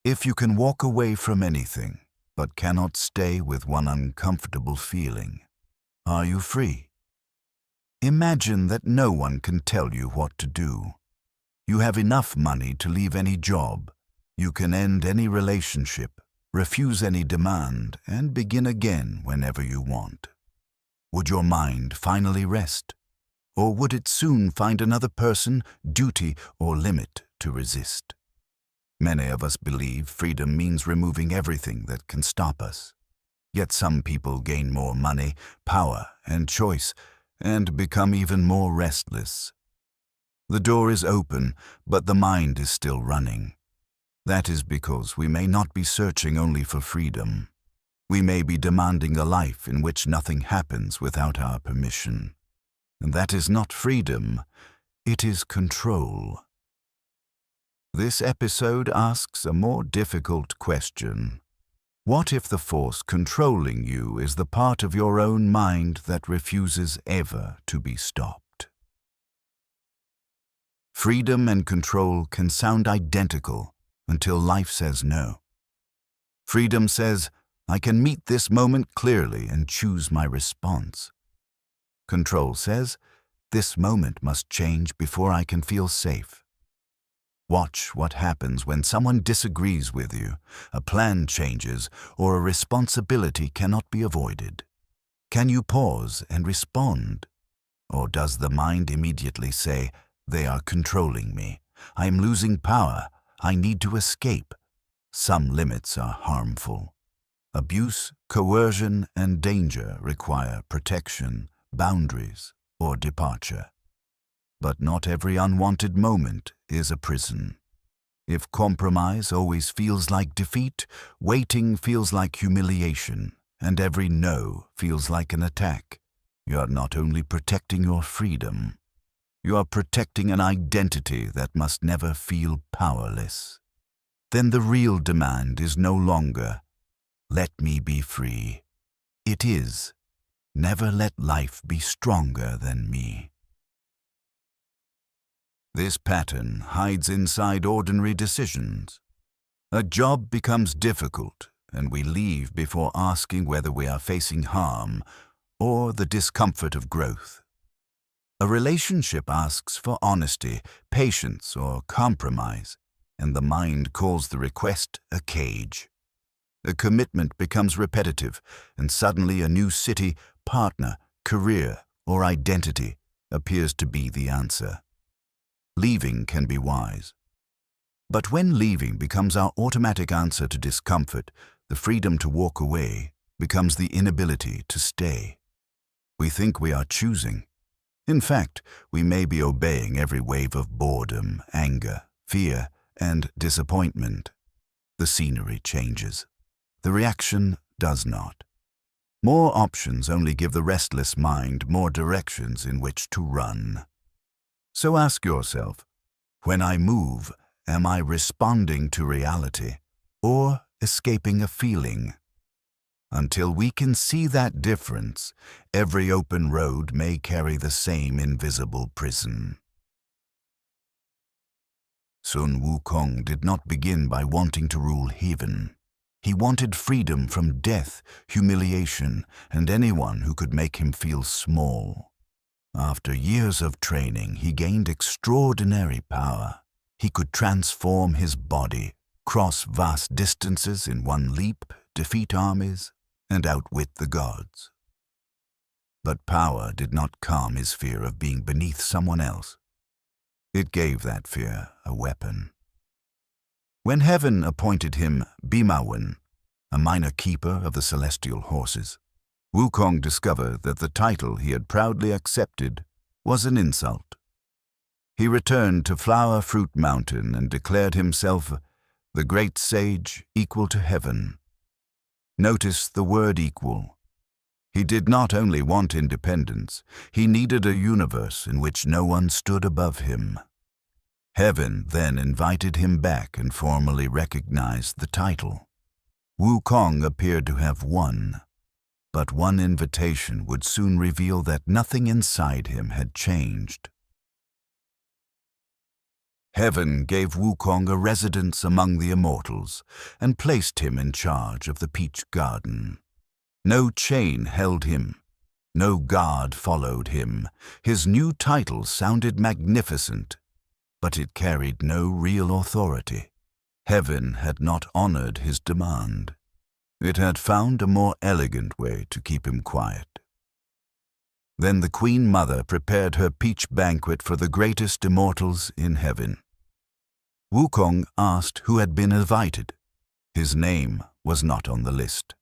If you can walk away from anything, but cannot stay with one uncomfortable feeling, are you free? Imagine that no one can tell you what to do. You have enough money to leave any job. You can end any relationship, refuse any demand, and begin again whenever you want. Would your mind finally rest? Or would it soon find another person, duty, or limit to resist? Many of us believe freedom means removing everything that can stop us. Yet some people gain more money, power, and choice, and become even more restless. The door is open, but the mind is still running. That is because we may not be searching only for freedom. We may be demanding a life in which nothing happens without our permission. And that is not freedom, it is control. This episode asks a more difficult question. What if the force controlling you is the part of your own mind that refuses ever to be stopped? Freedom and control can sound identical until life says no. Freedom says, I can meet this moment clearly and choose my response. Control says, this moment must change before I can feel safe. Watch what happens when someone disagrees with you, a plan changes, or a responsibility cannot be avoided. Can you pause and respond? Or does the mind immediately say, they are controlling me, I am losing power, I need to escape? Some limits are harmful. Abuse, coercion, and danger require protection, boundaries, or departure. But not every unwanted moment is a prison. If compromise always feels like defeat, waiting feels like humiliation, and every no feels like an attack, you are not only protecting your freedom, you are protecting an identity that must never feel powerless. Then the real demand is no longer, let me be free. It is, never let life be stronger than me. This pattern hides inside ordinary decisions. A job becomes difficult, and we leave before asking whether we are facing harm or the discomfort of growth. A relationship asks for honesty, patience, or compromise, and the mind calls the request a cage. A commitment becomes repetitive, and suddenly a new city, partner, career, or identity appears to be the answer. Leaving can be wise. But when leaving becomes our automatic answer to discomfort, the freedom to walk away becomes the inability to stay. We think we are choosing. In fact, we may be obeying every wave of boredom, anger, fear, and disappointment. The scenery changes. The reaction does not. More options only give the restless mind more directions in which to run. So ask yourself, when I move, am I responding to reality or escaping a feeling? Until we can see that difference, every open road may carry the same invisible prison. Sun Wukong did not begin by wanting to rule heaven. He wanted freedom from death, humiliation, and anyone who could make him feel small. After years of training, he gained extraordinary power. He could transform his body, cross vast distances in one leap, defeat armies, and outwit the gods. But power did not calm his fear of being beneath someone else. It gave that fear a weapon. When heaven appointed him Bimawan, a minor keeper of the celestial horses, Wukong discovered that the title he had proudly accepted was an insult. He returned to Flower Fruit Mountain and declared himself the great sage equal to heaven. Notice the word equal. He did not only want independence, he needed a universe in which no one stood above him. Heaven then invited him back and formally recognized the title. Wukong appeared to have won. But one invitation would soon reveal that nothing inside him had changed. Heaven gave Wukong a residence among the immortals and placed him in charge of the Peach Garden. No chain held him. No guard followed him. His new title sounded magnificent, but it carried no real authority. Heaven had not honored his demand. It had found a more elegant way to keep him quiet. Then the Queen Mother prepared her peach banquet for the greatest immortals in heaven. Wukong asked who had been invited. His name was not on the list.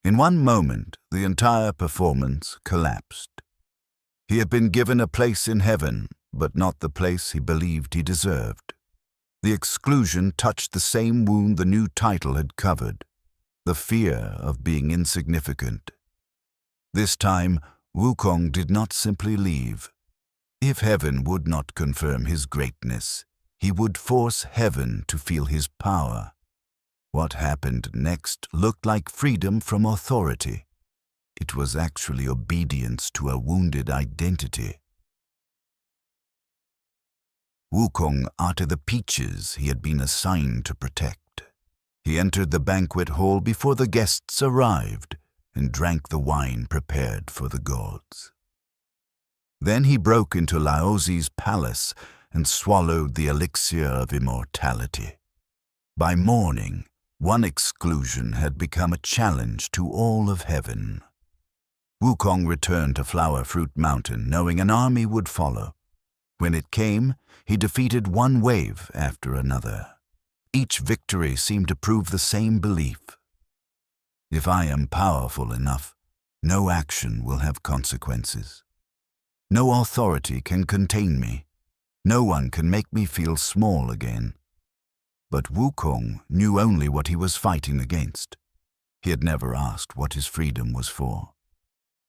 In one moment, the entire performance collapsed. He had been given a place in heaven, but not the place he believed he deserved. The exclusion touched the same wound the new title had covered, the fear of being insignificant. This time, Wukong did not simply leave. If heaven would not confirm his greatness, he would force heaven to feel his power. What happened next looked like freedom from authority. It was actually obedience to a wounded identity. Wukong uttered the peaches he had been assigned to protect. He entered the banquet hall before the guests arrived and drank the wine prepared for the gods. Then he broke into Laozi's palace and swallowed the elixir of immortality. By morning, one exclusion had become a challenge to all of heaven. Wukong returned to Flower Fruit Mountain, knowing an army would follow. When it came, he defeated one wave after another. Each victory seemed to prove the same belief. If I am powerful enough, no action will have consequences. No authority can contain me. No one can make me feel small again. But Wukong knew only what he was fighting against. He had never asked what his freedom was for.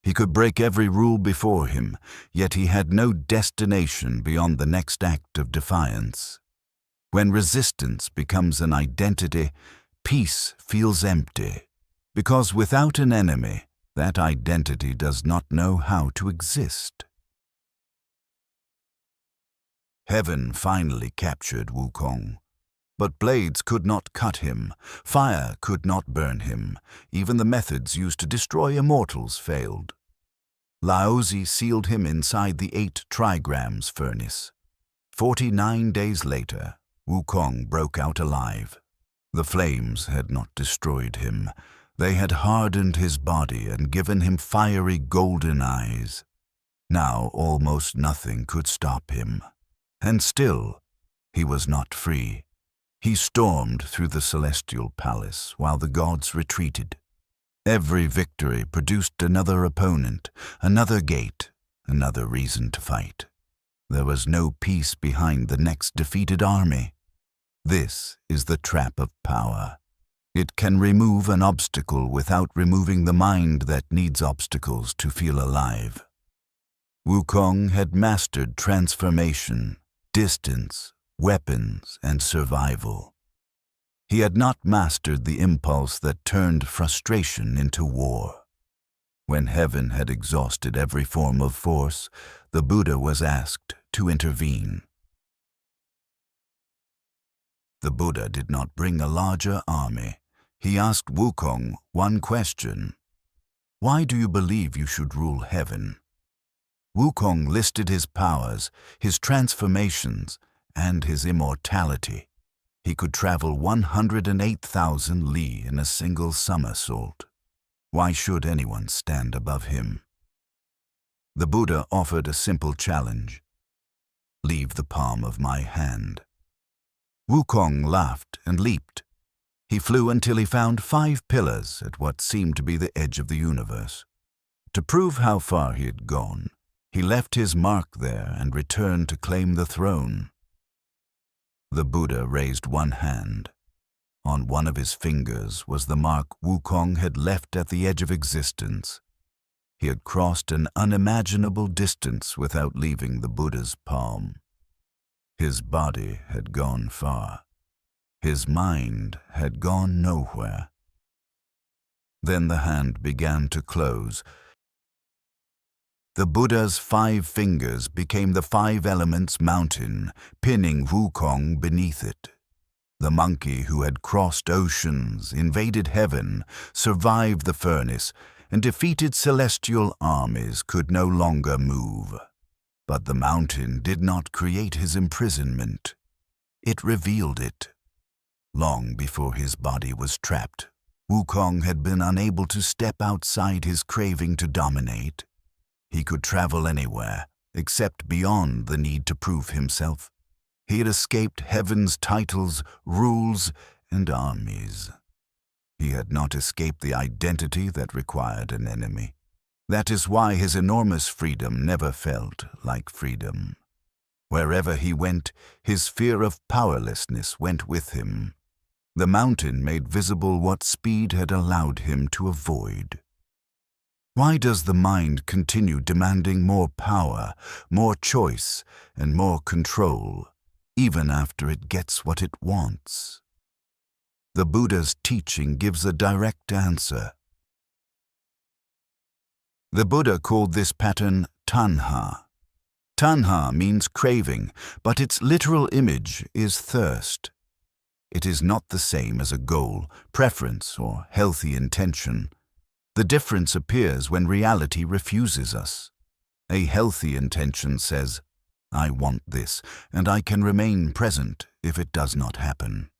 He could break every rule before him, yet he had no destination beyond the next act of defiance. When resistance becomes an identity, peace feels empty, because without an enemy, that identity does not know how to exist. Heaven finally captured Wukong. But blades could not cut him, fire could not burn him, even the methods used to destroy immortals failed. Laozi sealed him inside the 8 trigrams furnace. 49 days later, Wukong broke out alive. The flames had not destroyed him. They had hardened his body and given him fiery golden eyes. Now almost nothing could stop him. And still, he was not free. He stormed through the celestial palace while the gods retreated. Every victory produced another opponent, another gate, another reason to fight. There was no peace behind the next defeated army. This is the trap of power. It can remove an obstacle without removing the mind that needs obstacles to feel alive. Wukong had mastered transformation, distance, weapons, and survival. He had not mastered the impulse that turned frustration into war. When heaven had exhausted every form of force, the Buddha was asked to intervene. The Buddha did not bring a larger army. He asked Wukong one question: "Why do you believe you should rule heaven?" Wukong listed his powers, his transformations, and his immortality. He could travel 108,000 li in a single somersault. Why should anyone stand above him? The Buddha offered a simple challenge: "Leave the palm of my hand." Wukong laughed and leaped. He flew until he found 5 pillars at what seemed to be the edge of the universe. To prove how far he had gone, he left his mark there and returned to claim the throne. The Buddha raised one hand. On one of his fingers was the mark Wukong had left at the edge of existence. He had crossed an unimaginable distance without leaving the Buddha's palm. His body had gone far. His mind had gone nowhere. Then the hand began to close. The Buddha's 5 fingers became the 5 elements mountain, pinning Wukong beneath it. The monkey who had crossed oceans, invaded heaven, survived the furnace, and defeated celestial armies could no longer move. But the mountain did not create his imprisonment. It revealed it. Long before his body was trapped, Wukong had been unable to step outside his craving to dominate. He could travel anywhere, except beyond the need to prove himself. He had escaped heaven's titles, rules, and armies. He had not escaped the identity that required an enemy. That is why his enormous freedom never felt like freedom. Wherever he went, his fear of powerlessness went with him. The mountain made visible what speed had allowed him to avoid. Why does the mind continue demanding more power, more choice, and more control, even after it gets what it wants? The Buddha's teaching gives a direct answer. The Buddha called this pattern Tanha. Tanha means craving, but its literal image is thirst. It is not the same as a goal, preference, or healthy intention. The difference appears when reality refuses us. A healthy intention says, "I want this, and I can remain present if it does not happen."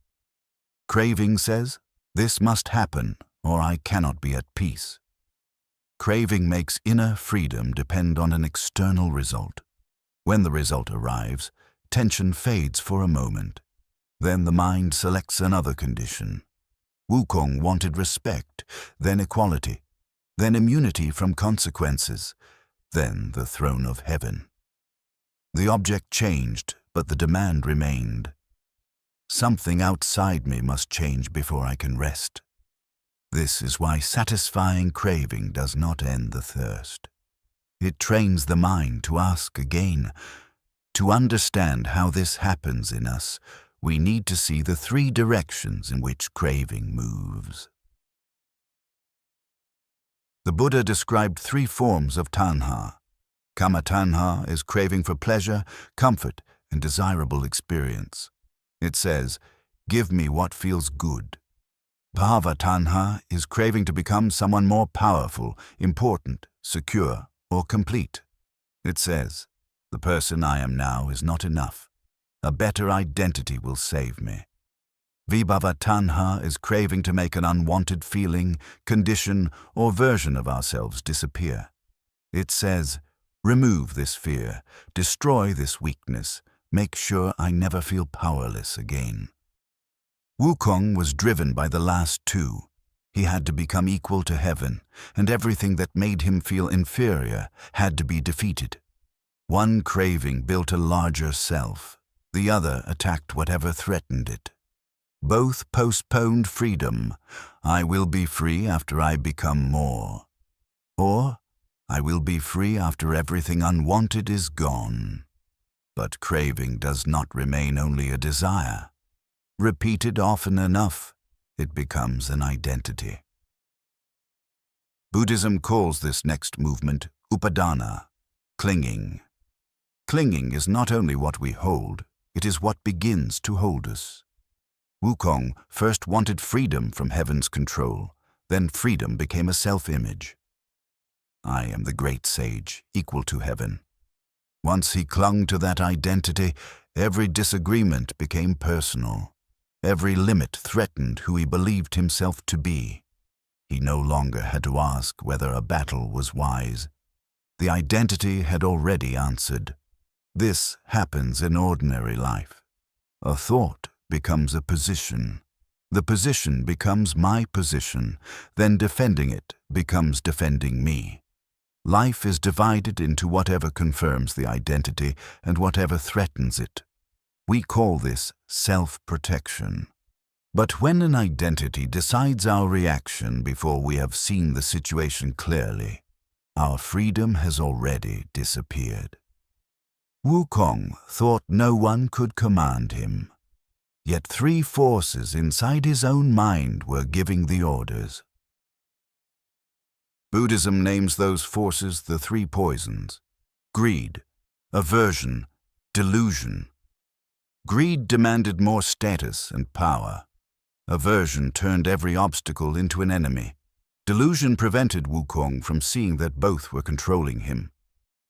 Craving says, "This must happen, or I cannot be at peace." Craving makes inner freedom depend on an external result. When the result arrives, tension fades for a moment. Then the mind selects another condition. Wukong wanted respect, then equality, then immunity from consequences, then the throne of heaven. The object changed, but the demand remained. Something outside me must change before I can rest. This is why satisfying craving does not end the thirst. It trains the mind to ask again. To understand how this happens in us, we need to see the 3 directions in which craving moves. The Buddha described 3 forms of tanha. Kama tanha is craving for pleasure, comfort, and desirable experience. It says, "Give me what feels good." Bhava tanha is craving to become someone more powerful, important, secure, or complete. It says, "The person I am now is not enough. A better identity will save me." Vibhava tanha is craving to make an unwanted feeling, condition, or version of ourselves disappear. It says, "Remove this fear, destroy this weakness, make sure I never feel powerless again." Wukong was driven by the last 2. He had to become equal to heaven, and everything that made him feel inferior had to be defeated. One craving built a larger self. The other attacked whatever threatened it. Both postponed freedom. I will be free after I become more. Or, I will be free after everything unwanted is gone. But craving does not remain only a desire. Repeated often enough, it becomes an identity. Buddhism calls this next movement upadana, clinging. Clinging is not only what we hold, it is what begins to hold us. Wukong first wanted freedom from heaven's control, then freedom became a self-image. I am the great sage, equal to heaven. Once he clung to that identity, every disagreement became personal. Every limit threatened who he believed himself to be. He no longer had to ask whether a battle was wise. The identity had already answered. This happens in ordinary life. A thought becomes a position. The position becomes my position. Then defending it becomes defending me. Life is divided into whatever confirms the identity and whatever threatens it. We call this self-protection. But when an identity decides our reaction before we have seen the situation clearly, our freedom has already disappeared. Wukong thought no one could command him. Yet 3 forces inside his own mind were giving the orders. Buddhism names those forces the three poisons: greed, aversion, delusion. Greed demanded more status and power. Aversion turned every obstacle into an enemy. Delusion prevented Wukong from seeing that both were controlling him.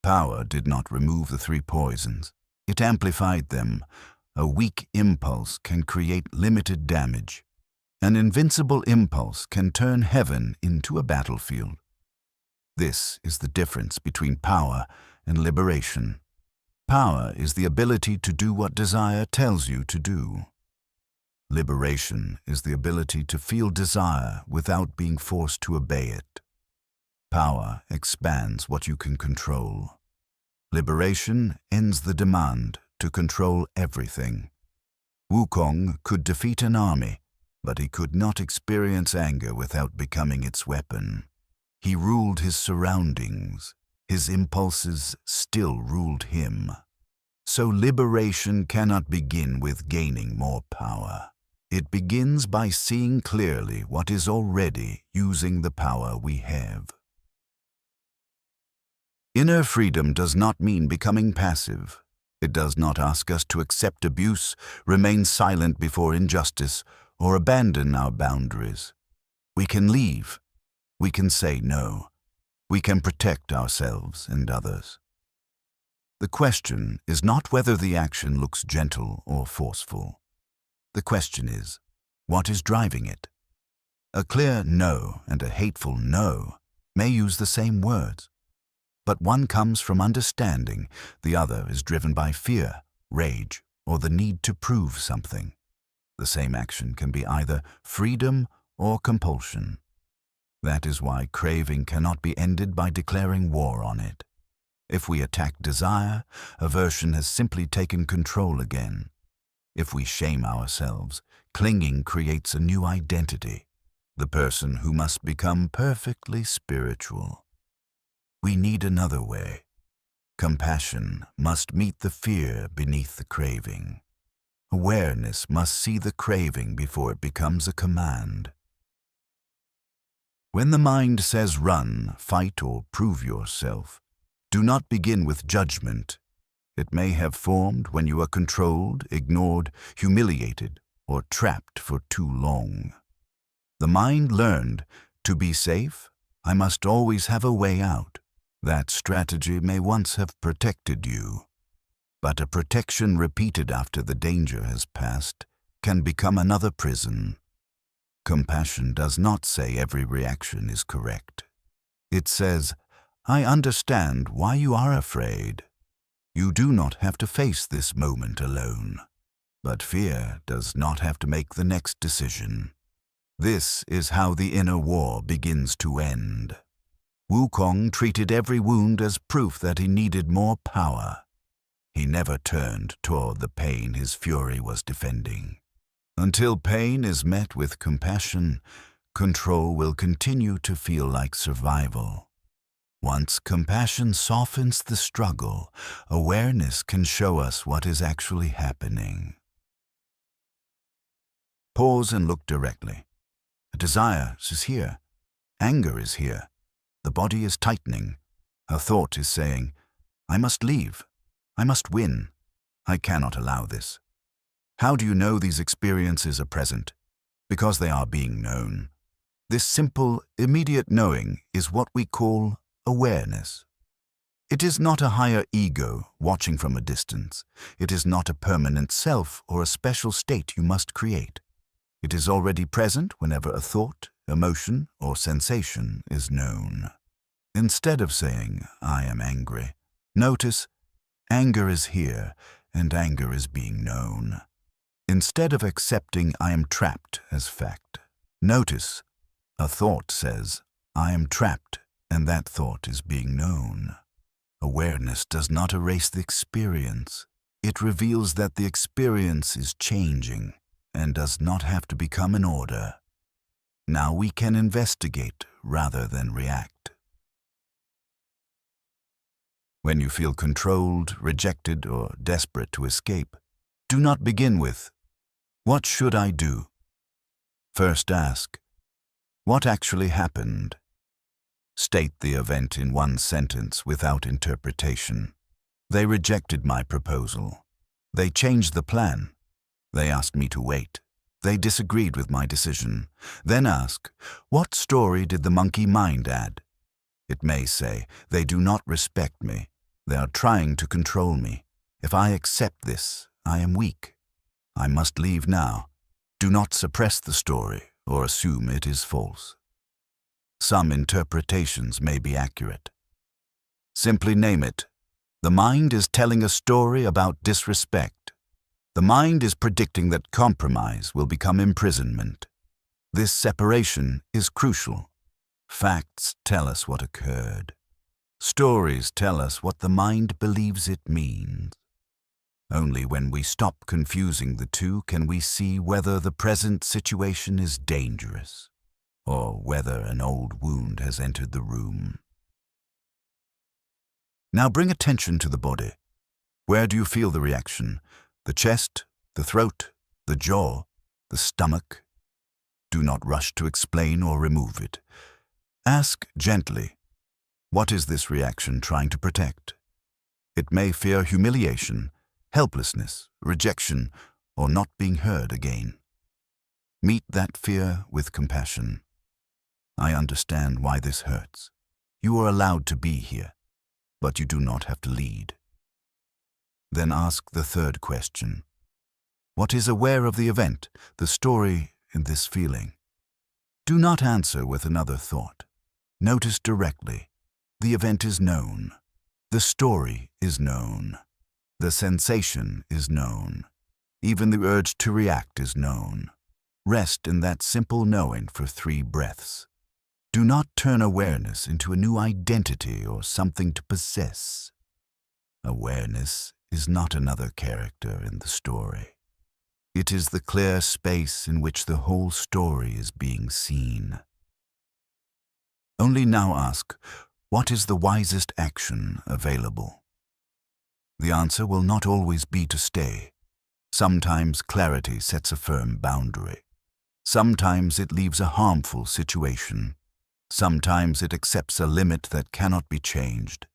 Power did not remove the three poisons. It amplified them. A weak impulse can create limited damage. An invincible impulse can turn heaven into a battlefield. This is the difference between power and liberation. Power is the ability to do what desire tells you to do. Liberation is the ability to feel desire without being forced to obey it. Power expands what you can control. Liberation ends the demand to control everything. Wukong could defeat an army, but he could not experience anger without becoming its weapon. He ruled his surroundings. His impulses still ruled him. So liberation cannot begin with gaining more power. It begins by seeing clearly what is already using the power we have. Inner freedom does not mean becoming passive. It does not ask us to accept abuse, remain silent before injustice, or abandon our boundaries. We can leave. We can say no. We can protect ourselves and others. The question is not whether the action looks gentle or forceful. The question is, what is driving it? A clear no and a hateful no may use the same words, but one comes from understanding, the other is driven by fear, rage, or the need to prove something. The same action can be either freedom or compulsion. That is why craving cannot be ended by declaring war on it. If we attack desire, aversion has simply taken control again. If we shame ourselves, clinging creates a new identity, the person who must become perfectly spiritual. We need another way. Compassion must meet the fear beneath the craving. Awareness must see the craving before it becomes a command. When the mind says run, fight, or prove yourself, do not begin with judgment. It may have formed when you are controlled, ignored, humiliated, or trapped for too long. The mind learned, to be safe, I must always have a way out. That strategy may once have protected you, but a protection repeated after the danger has passed can become another prison. Compassion does not say every reaction is correct. It says, I understand why you are afraid. You do not have to face this moment alone. But fear does not have to make the next decision. This is how the inner war begins to end. Wukong treated every wound as proof that he needed more power. He never turned toward the pain his fury was defending. Until pain is met with compassion, control will continue to feel like survival. Once compassion softens the struggle, awareness can show us what is actually happening. Pause and look directly. A desire is here. Anger is here. The body is tightening. A thought is saying, I must leave. I must win. I cannot allow this. How do you know these experiences are present? Because they are being known. This simple, immediate knowing is what we call awareness. It is not a higher ego watching from a distance. It is not a permanent self or a special state you must create. It is already present whenever a thought, emotion, or sensation is known. Instead of saying, I am angry, notice, anger is here and anger is being known. Instead of accepting I am trapped as fact, notice, a thought says, I am trapped, and that thought is being known. Awareness does not erase the experience. It reveals that the experience is changing and does not have to become an order. Now we can investigate rather than react. When you feel controlled, rejected, or desperate to escape, do not begin with, what should I do? First ask, what actually happened? State the event in one sentence without interpretation. They rejected my proposal. They changed the plan. They asked me to wait. They disagreed with my decision. Then ask, what story did the monkey mind add? It may say, they do not respect me. They are trying to control me. If I accept this, I am weak. I must leave now. Do not suppress the story or assume it is false. Some interpretations may be accurate. Simply name it. The mind is telling a story about disrespect. The mind is predicting that compromise will become imprisonment. This separation is crucial. Facts tell us what occurred. Stories tell us what the mind believes it means. Only when we stop confusing the two can we see whether the present situation is dangerous or whether an old wound has entered the room. Now bring attention to the body. Where do you feel the reaction? The chest, the throat, the jaw, the stomach? Do not rush to explain or remove it. Ask gently, what is this reaction trying to protect? It may fear humiliation, helplessness, rejection, or not being heard again. Meet that fear with compassion. I understand why this hurts. You are allowed to be here, but you do not have to lead. Then ask the third question. What is aware of the event, the story, and this feeling? Do not answer with another thought. Notice directly. The event is known. The story is known. The sensation is known. Even the urge to react is known. Rest in that simple knowing for 3 breaths. Do not turn awareness into a new identity or something to possess. Awareness is not another character in the story. It is the clear space in which the whole story is being seen. Only now ask, what is the wisest action available? The answer will not always be to stay. Sometimes clarity sets a firm boundary. Sometimes it leaves a harmful situation. Sometimes it accepts a limit that cannot be changed.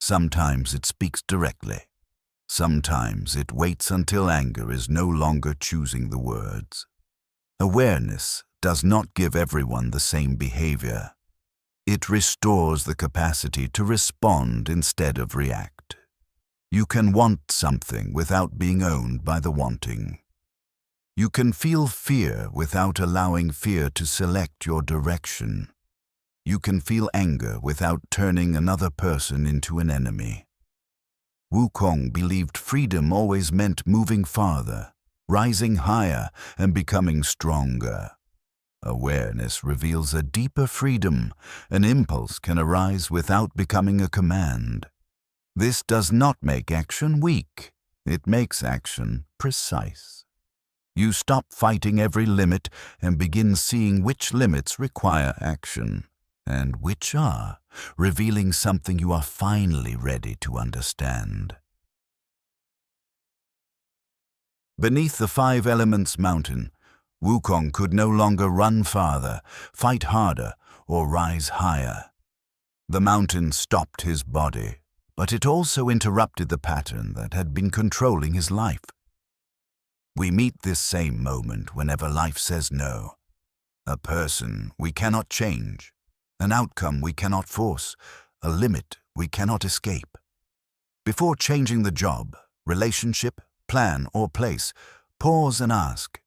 Sometimes it speaks directly. Sometimes it waits until anger is no longer choosing the words. Awareness does not give everyone the same behavior. It restores the capacity to respond instead of react. You can want something without being owned by the wanting. You can feel fear without allowing fear to select your direction. You can feel anger without turning another person into an enemy. Wukong believed freedom always meant moving farther, rising higher, and becoming stronger. Awareness reveals a deeper freedom. An impulse can arise without becoming a command. This does not make action weak. It makes action precise. You stop fighting every limit and begin seeing which limits require action and which are, revealing something you are finally ready to understand. Beneath the 5 elements mountain, Wukong could no longer run farther, fight harder, or rise higher. The mountain stopped his body, but it also interrupted the pattern that had been controlling his life. We meet this same moment whenever life says no. A person we cannot change, an outcome we cannot force, a limit we cannot escape. Before changing the job, relationship, plan, or place, pause and ask,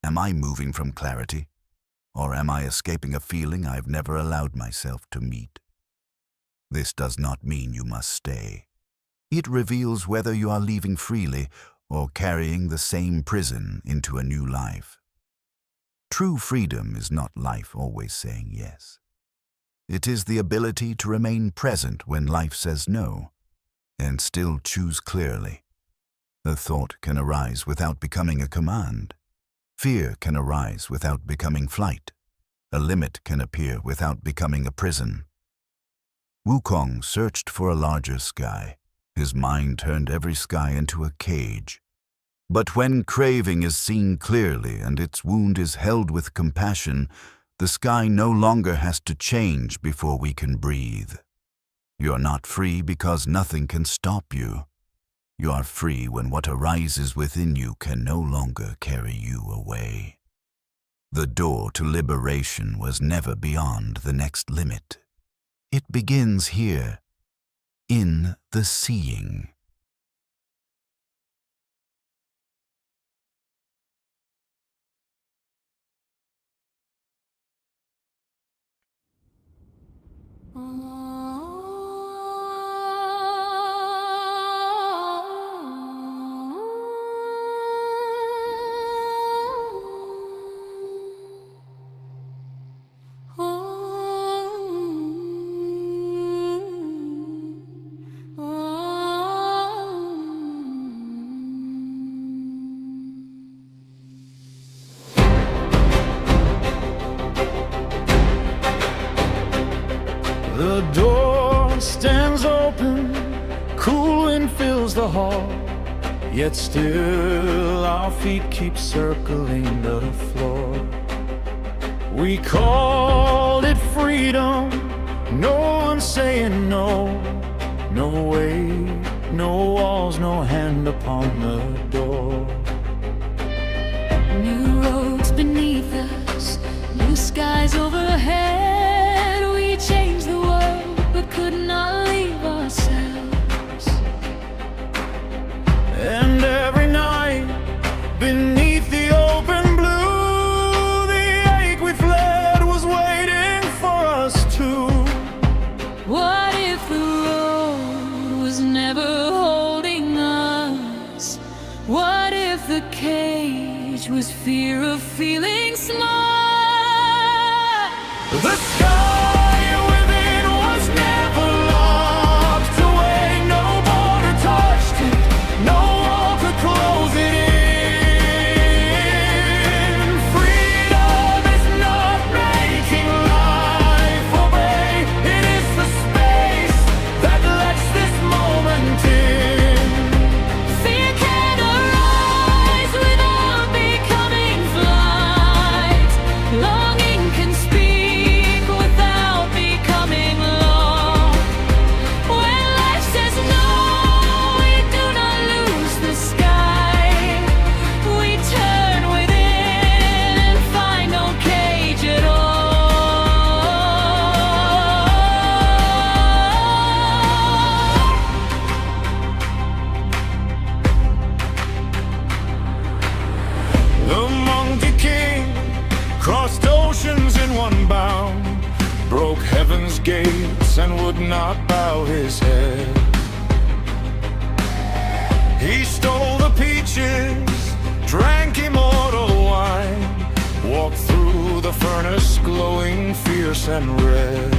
am I moving from clarity, or am I escaping a feeling I've never allowed myself to meet? This does not mean you must stay. It reveals whether you are leaving freely or carrying the same prison into a new life. True freedom is not life always saying yes. It is the ability to remain present when life says no, and still choose clearly. A thought can arise without becoming a command. Fear can arise without becoming flight. A limit can appear without becoming a prison. Wukong searched for a larger sky. His mind turned every sky into a cage. But when craving is seen clearly and its wound is held with compassion, The sky no longer has to change before we can breathe. You are not free because nothing can stop you. You are free when what arises within you can no longer carry you away. The door to liberation was never beyond the next limit. It begins here, in the seeing. The door stands open, cool wind fills the hall, yet still our feet keep circling the floor. We called it freedom, no one saying no. No way, no walls, no hand upon the door. New roads beneath us, new skies overhead. We changed the world, but could not leave ourselves. And every night, beneath the open blue, the ache we fled was waiting for us too. What if the road was never holding us? What if the cage was fear of feeling smart? The sky within was never locked away. No border touched it, no wall could close it in. Freedom is not making life obey. It is the space that lets this moment in. Fear can arise without becoming flight. Longing can speak without becoming law. When life says no, we do not lose the sky. We turn within and find no cage at The Monkey King crossed oceans in one bound, broke heaven's gates and would not bow his head. He stole the peaches, drank immortal wine, walked through the furnace glowing fierce and red.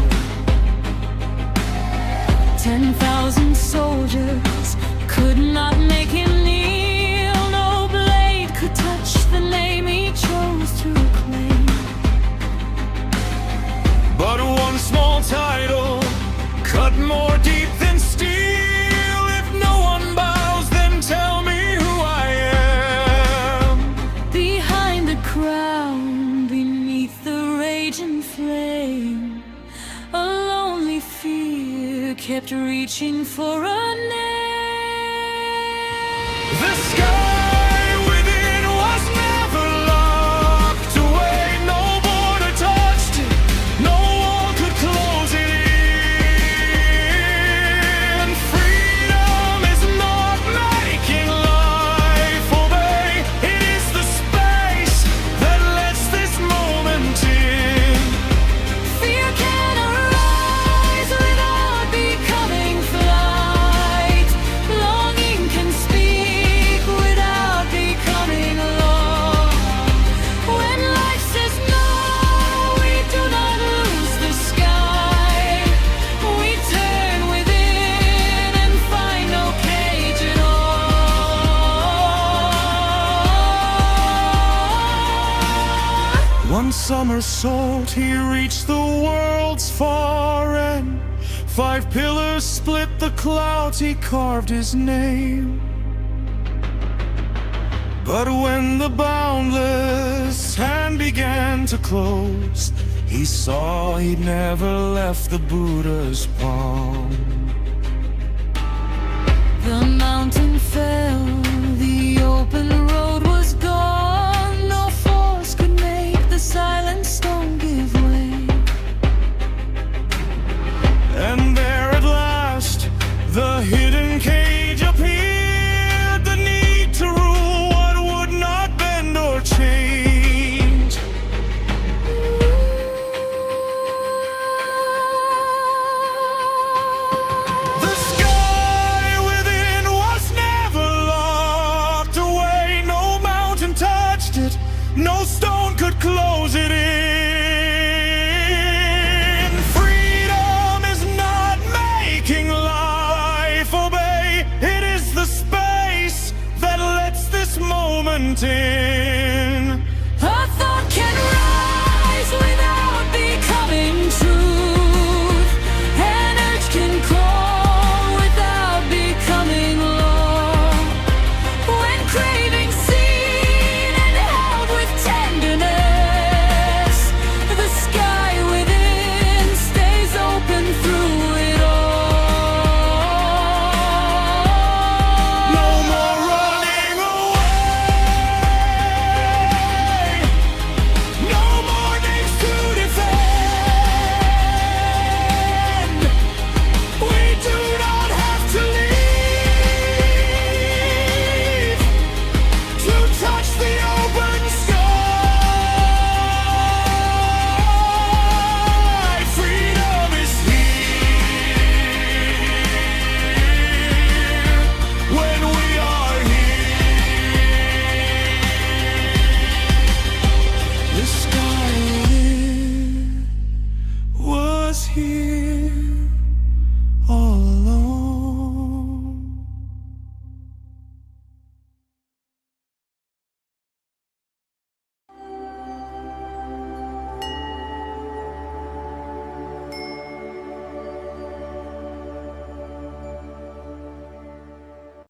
10,000 soldiers could not make him kneel. No blade could touch the name he chose to claim. But one small title cut more deep than steel. If no one bows, then tell me who I am. Behind the crown, beneath the raging flame, a lonely fear kept reaching for a name. The sky within was never locked away. No border touched it, no wall could close it in. Freedom is not making life obey. It is the space that lets this moment in. Fear can arise without becoming flight. Longing can speak without becoming law. When life says no, we do not lose the sky. We turn within and find no cage at all. One somersault, he reached the world's far end. 5 pillars split the clouds, he carved his name. But when the boundless hand began to close, he saw he'd never left the Buddha's palm. The mountain fell, the open road